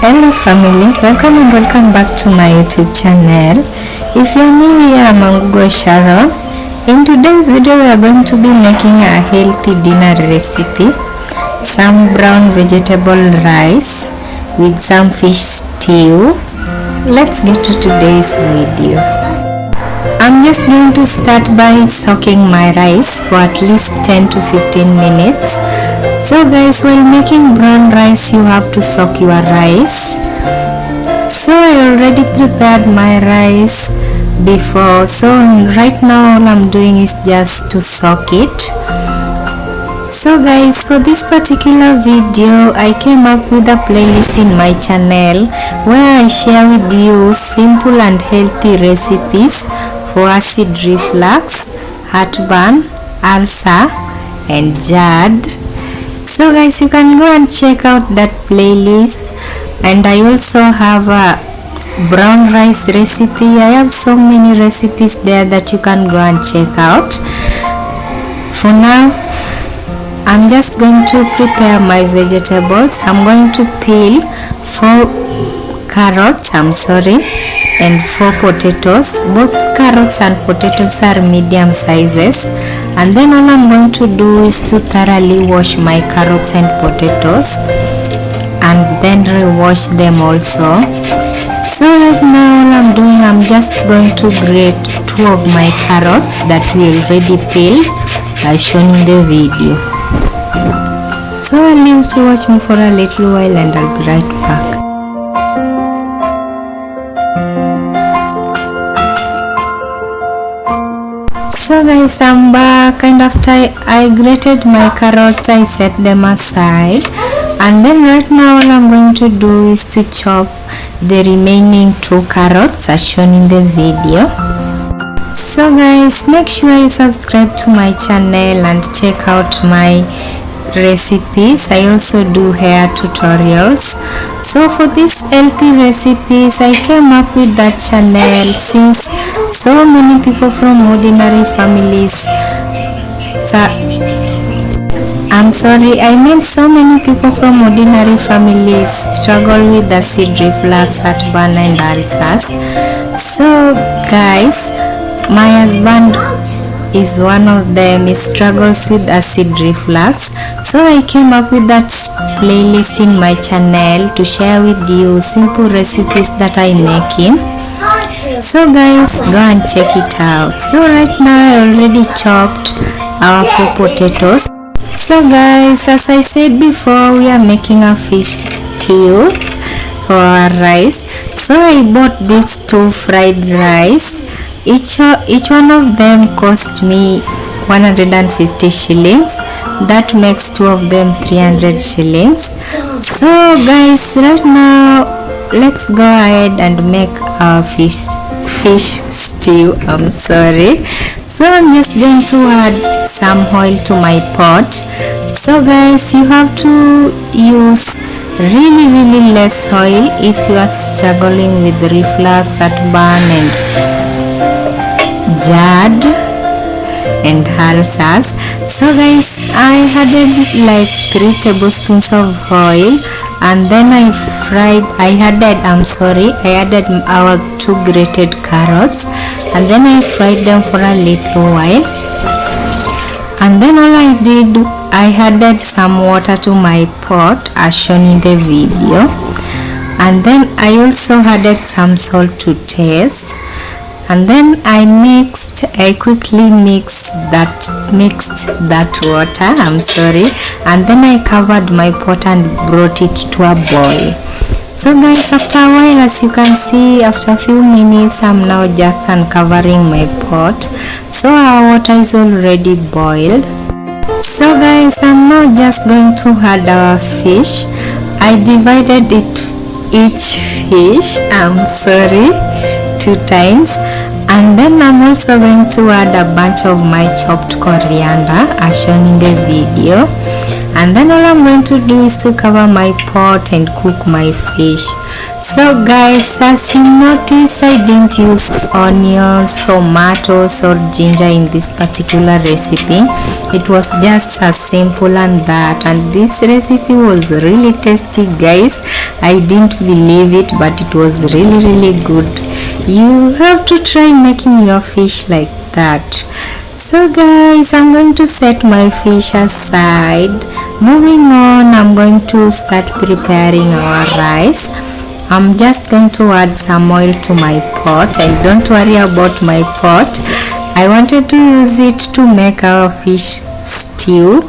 Hello family, welcome and welcome back to my YouTube channel. If you're new here, I'm Mangugo Sharon. In today's video we are going to be making a healthy dinner recipe. Some brown vegetable rice with some fish stew. Let's get to today's video. I'm just going to start by soaking my rice for at least 10 to 15 minutes. So guys, while making brown rice you have to soak your rice. So I already prepared my rice before, so right now all I'm doing is just to soak it. So guys, for this particular video I came up with a playlist in my channel where I share with you simple and healthy recipes for acid reflux, heartburn, ulcer and GERD. So guys, you can go and check out that playlist. And I also have a brown rice recipe. I have so many recipes there that you can go and check out. For now, I'm just going to prepare my vegetables. I'm going to peel 4 carrots, and 4 potatoes. Both carrots and potatoes are medium sizes. And then all I'm going to do is to thoroughly wash my carrots and potatoes and then rewash them also. So right now all I'm doing, I'm just going to grate 2 of my carrots that we already peeled as shown in the video. So I'll leave you to watch me for a little while and I'll be right back. So guys, I'm back, and after I grated my carrots I set them aside, and then right now all I'm going to do is to chop the remaining 2 carrots as shown in the video. So guys, make sure you subscribe to my channel and check out my recipes. I also do hair tutorials. So for these healthy recipes I came up with that channel since so many people from ordinary families, so many people from ordinary families struggle with acid reflux, heartburn and ulcers. So guys, my husband is one of them. He struggles with acid reflux, so I came up with that playlist in my channel to share with you simple recipes that I make in. So guys, go and check it out. So right now I already chopped our 4 potatoes. So guys, as I said before, we are making a fish stew for our rice. So I bought these 2 fried rice. Each one of them cost me 150 shillings. That makes 2 of them 300 shillings. So guys, right now let's go ahead and make our fish stew. So I'm just going to add some oil to my pot. So guys, you have to use really less oil if you are struggling with reflux, heartburn and GERD and ulcers. So guys, I added like 3 tablespoons of oil, and then I added our 2 grated carrots, and then I fried them for a little while. And then all I did, I added some water to my pot as shown in the video, and then I also added some salt to taste. And then I quickly mixed that water, and then I covered my pot and brought it to a boil. So guys, after a while, as you can see, after a few minutes, I'm now just uncovering my pot. So our water is already boiled. So guys, I'm now just going to add our fish. I divided each fish 2 times, and then I'm also going to add a bunch of my chopped coriander as shown in the video. And then all I'm going to do is to cover my pot and cook my fish. So guys, as you notice, I didn't use onions, tomatoes or ginger in this particular recipe. It was just as simple and that, and this recipe was really tasty guys. I didn't believe it, but it was really good. You have to try making your fish like that. So guys, I'm going to set my fish aside. Moving on, I'm going to start preparing our rice. I'm just going to add some oil to my pot, and don't worry about my pot. I wanted to use it to make our fish stew,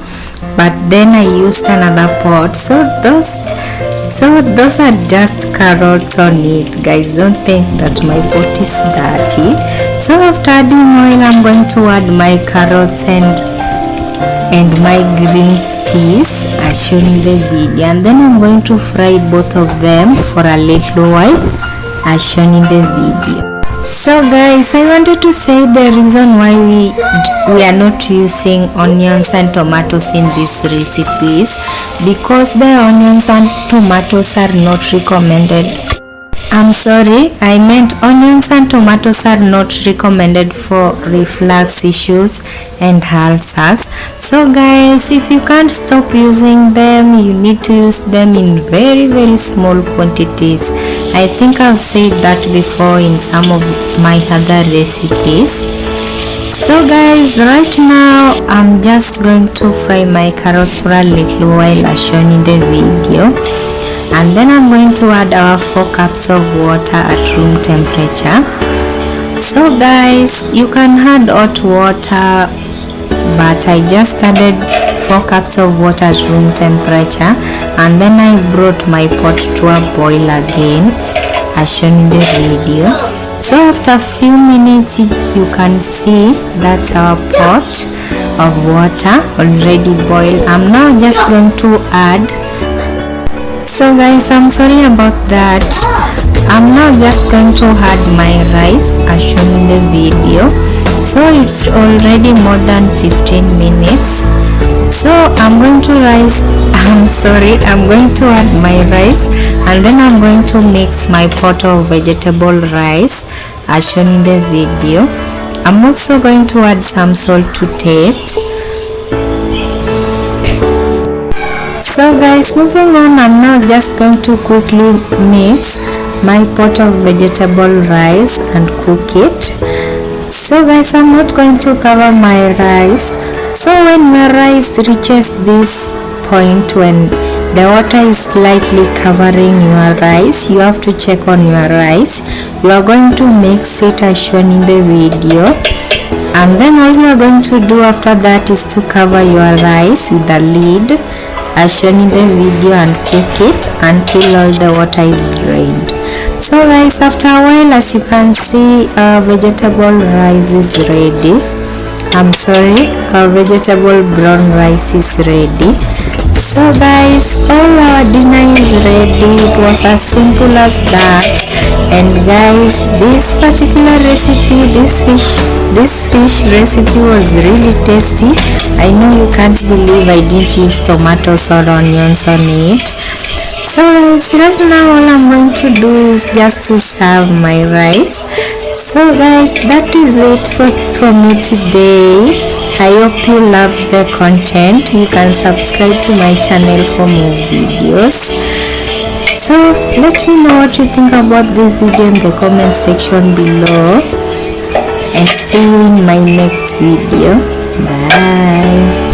but then I used another pot. So those are just carrots on it guys. Don't think that my pot is dirty. So after adding oil, I'm going to add my carrots and my green peas as shown in the video, and then I'm going to fry both of them for a little while as shown in the video. So guys, I wanted to say the reason why we are not using onions and tomatoes in these recipes, because the onions and tomatoes are not recommended. I'm sorry, I meant onions and tomatoes are not recommended for reflux issues and ulcers. So guys, if you can't stop using them, you need to use them in very small quantities. I think I've said that before in some of my other recipes. So guys, right now I'm just going to fry my carrots for a little while as shown in the video, and then I'm going to add our 4 cups of water at room temperature. So guys, you can add hot water, but I just added 4 cups of water at room temperature, and then I brought my pot to a boil again as shown in the video. So after a few minutes, you can see that's our pot of water already boiled. I'm now just going to add. So guys, I'm sorry about that. I'm now just going to add my rice as shown in the video. So it's already more than 15 minutes. So I'm going to add my rice, and then I'm going to mix my pot of vegetable rice as shown in the video. I'm also going to add some salt to taste. So guys, moving on, I'm now just going to quickly mix my pot of vegetable rice and cook it. So guys, I'm not going to cover my rice. So when your rice reaches this point, when the water is slightly covering your rice, you have to check on your rice. You are going to mix it as shown in the video, and then all you are going to do after that is to cover your rice with a lid as shown in the video and cook it until all the water is drained. So guys, after a while, as you can see, our vegetable rice is ready. I'm sorry, our vegetable brown rice is ready. So guys, all our dinner is ready. It was as simple as that. And guys, this particular recipe, this fish recipe was really tasty. I know you can't believe I didn't use tomatoes or onions on it. So guys, right now all I'm going to do is just to serve my rice. So guys, that is it for me today. I hope you loved the content. You can subscribe to my channel for more videos. So let me know what you think about this video in the comment section below, and see you in my next video. Bye.